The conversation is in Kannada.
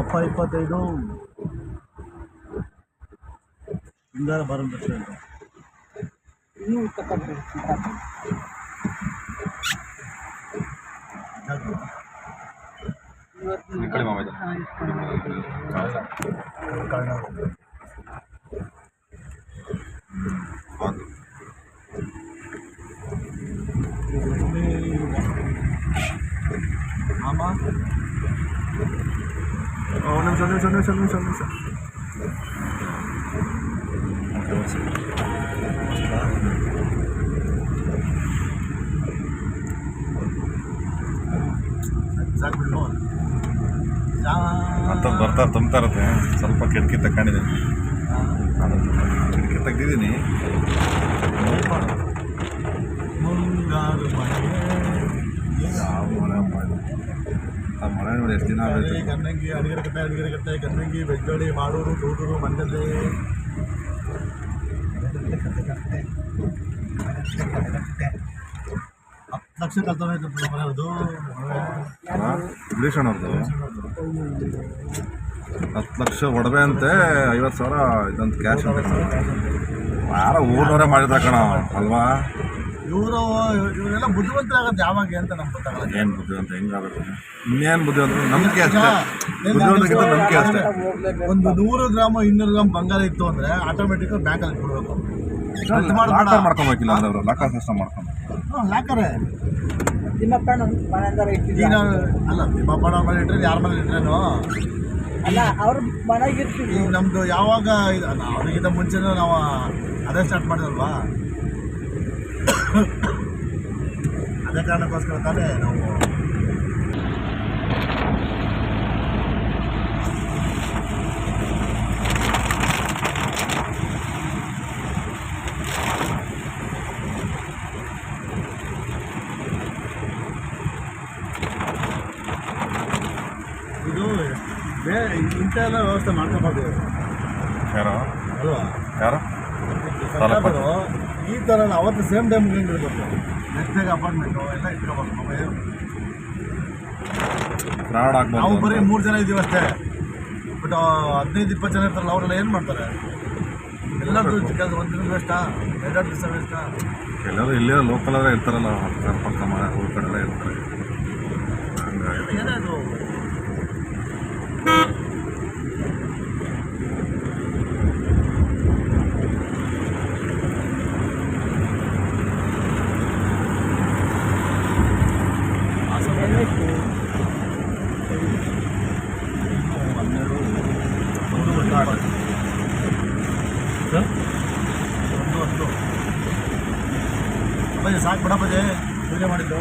ಅಪ್ಪ 25 ಹಿಂಗಾರ ಬರೋದು ಅಷ್ಟೇ ಅಂತ ಇನ್ನೂ ತಗೊಂಡ್ರೆ ಕಡಿಮೆ ಮಾಮೂಲಿ ಕಾರಣ ಮಾಮ ನಿಮಿಷ ಸಾಕು ಅಂತ ಬರ್ತಾರೆ ತುಂಬ್ತಾ ಇರುತ್ತೆ. ಸ್ವಲ್ಪ ಕಿಟಕಿ ತಗೊಂಡಿದ್ದೀನಿ, ಕಿಟಕಿ ತೆಗ್ದಿದ್ದೀನಿ. ಮುಂಗಾರು ಮಳೆ ನೋಡಿ ಎಷ್ಟು ದಿನ ಆಗುತ್ತೆ. ಕನ್ನಂಗಿ ಅಡಿಗೆರೆ ಕನ್ನಂಗಿ ಬೆಜ್ಜೋಳಿ ಮಾಡೂರು ತೂಟೂರು ಮಂಡಲ್ಲಿ 10 ಲಕ್ಷ ಕಲ್ತೋಯ್ತು ಬರೋದು ಇಂಗ್ಲೀಷ್ ಅವ್ರದ್ದು 10 ಲಕ್ಷ ಒಡವೆ ಅಂತೆ, 50,000 ಇದಂತ ಕ್ಯಾಶ್ ಅಂತ. ಯಾರೋ ಊರವರೇ ಮಾಡಿದ ಕಣ ಅಲ್ವಾ? ಇವರೆಲ್ಲ ಬುದ್ಧಿವಂತರಾಗತ್ತೆ ಯಾವಾಗ ಅಂತ ನಮ್ಗೆ ಗೊತ್ತಾಗಲ್ಲ. ಏನು ಬುದ್ಧಿವಂತ ಹೆಂಗಾಗಬೇಕು? ಇನ್ನೇನು ಬುದ್ಧಿವಂತ? ನಂಬಿಕೆ ಅಷ್ಟೇ, ಬುದ್ಧಿವಂತಕ್ಕಿಂತ ನಂಬಿಕೆ ಅಷ್ಟೇ. ಒಂದು 100 ಗ್ರಾಮ್ 200 ಗ್ರಾಮ್ ಬಂಗಾರ ಇತ್ತು ಅಂದರೆ ಆಟೋಮೆಟಿಕ್ ಬ್ಯಾಂಕಲ್ಲಿ ಕೊಡಬೇಕು. ಲಾಕರ್ ಮಾಡ್ಕೊಬೇಕಿಲ್ಲ ಅಂದ್ರೆ ಅವರು ಲಾಕರ್ ಸಿಸ್ಟಮ್ ಮಾಡ್ಕೊಂಡು. ಲಾಕರೇ ತಿಮ್ಮಪ್ಪಣ್ಣ ಮನೆಯಿಂದಾರ ಇಟ್ಟಿದ್ದ ಈಗ ಅಲ್ಲ, ತಿಮ್ಮಪ್ಪಣ್ಣ ಮನೆ ಇಟ್ಟರೆ ಯಾರ ಮನೆ ಇಟ್ರೇನು ಅಲ್ಲ, ಅವ್ರ ಮನೆಗೆ ಇರ್ತೀವಿ. ಈಗ ನಮ್ಮದು ಯಾವಾಗ ಅವ್ರಿಗಿಂತ ಮುಂಚೆನೂ ನಾವು ಅದೇ ಸ್ಟಾರ್ಟ್ ಮಾಡಿದಲ್ವಾ, ಅದೇ ಕಾರಣಕ್ಕೋಸ್ಕರ ತಾನೇ ನಾವು ಇದು ಇಂಥ ಎಲ್ಲ ವ್ಯವಸ್ಥೆ ಮಾಡ್ಕೊಬಾರ್ದು. ಯಾರೋ ಅಲ್ವಾ? ಯಾರು ಸರ್ಕಾರದವರು ಈ ಥರ ಅವತ್ತು ಸೇಮ್ ಟೈಮ್ಗೆ ಹೆಂಗೆ ಇರಬೇಕು, ನೆಕ್ಸ್ಟಾಗ ಅಪಾರ್ಟ್ಮೆಂಟು ಎಲ್ಲ ಇಟ್ಕೊಬಾರ್ದು. ಫ್ರಾಡ್ ಆಗ್ಬೋದು. ನಾವು ಬರೀ 3 ಜನ ಇದ್ದೀವಿ ಅಷ್ಟೇ, ಬಟ್ 15-20 ಜನ ಇರ್ತಾರಲ್ಲ ಅವರೆಲ್ಲ ಏನು ಮಾಡ್ತಾರೆ? ಎಲ್ಲರೂ ಕೆಲಸ ಒಂದು ದಿನ ವೇಸ್ಟಾ, 2 ದಿವಸ ವೇಸ್ಟಾ? ಎಲ್ಲರೂ ಇಲ್ಲೇ ಲೋಕಲರೇ ಇರ್ತಾರಲ್ಲ, ಪಕ್ಕ ಮನೆ ಊರ ಕಡೆ ಇರ್ತಾರೆ. ಏನಾದ್ರು ಸಾಕು ಬಿಡಪ್ಪಜೆ, ಪೂಜೆ ಮಾಡಿದ್ದು.